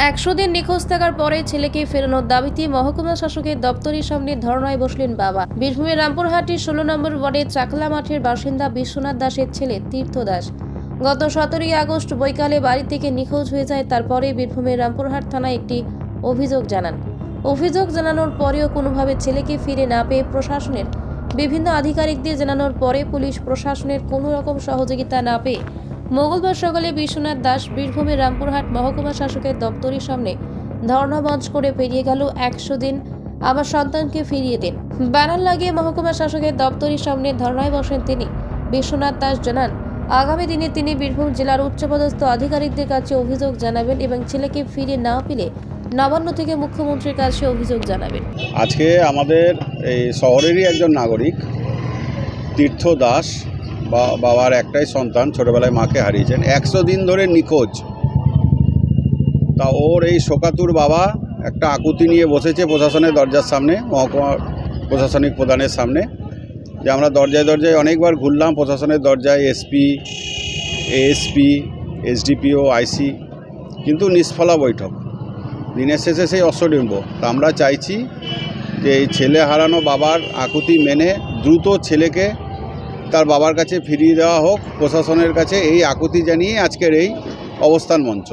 100 দিন নিখোঁজ থাকার পরে ছেলেকে ফেরানোর দাবিতে মহকুমা শাসকের দপ্তরের সামনে ধর্নায় বসলেন বাবা। বীরভূমের রামপুরহাটের 16 নম্বর ওয়ার্ডের চাকলা মাঠের বাসিন্দা বিশ্বনাথ দাসের ছেলে তীর্থ দাস গত 17 আগস্ট বৈকালে বাড়ি থেকে নিখোঁজ হয়ে যায়। তারপরে বীরভূমের রামপুরহাট থানায় একটি অভিযোগ জানানোর পরেও কোনোভাবে ছেলেকে ফিরে না পেয়ে প্রশাসনের বিভিন্ন আধিকারিকদের জানানোর পরে পুলিশ প্রশাসনের কোনো রকম সহযোগিতা না পেয়ে মঙ্গলবার সকালে বিশ্বনাথ দাস বীরভূমের রামপুরহাট মহকুমা শাসকের দপ্তরের সামনে ধর্ণা মঞ্চ করে পেরিয়ে গেল 100 দিন আমার সন্তানকে ফিরিয়ে দিন ব্যানার লাগিয়ে মহকুমা শাসকের দপ্তরের সামনে ধর্ণায় বসেন তিনি। বিশ্বনাথ দাস জানান, আগামী দিনে তিনি বীরভূম জেলার উচ্চপদস্থ আধিকারিকদের কাছে অভিযোগ জানাবেন এবং ছেলেকে ফিরে না পেলে নবান্ন থেকে মুখ্যমন্ত্রীর কাছে অভিযোগ জানাবেন। আজকে আমাদের এই শহরেরই একজন নাগরিক তীর্থ দাস বাবার একটাই সন্তান, ছোটোবেলায় মাকে হারিয়েছেন, 100 দিন ধরে নিখোঁজ। তা ওর এই শোকাতুর বাবা একটা আকুতি নিয়ে বসেছে প্রশাসনের দরজার সামনে, মহকুমা প্রশাসনিক প্রধানের সামনে, যে আমরা দরজায় দরজায় অনেকবার ঘুরলাম, প্রশাসনের দরজায় এসপি, এএসপি, এসডিপিও, আইসি, কিন্তু নিষ্ফলা বৈঠক। দিনের শেষে সেই অশ্বডিম্ব। তা আমরা চাইছি যে এই ছেলে হারানো বাবার আকুতি মেনে দ্রুত ছেলেকে তার বাবার কাছে ফিরিয়ে দেওয়া হোক। প্রশাসনের কাছে এই আকুতি জানিয়ে আজকের এই অবস্থান মঞ্চ।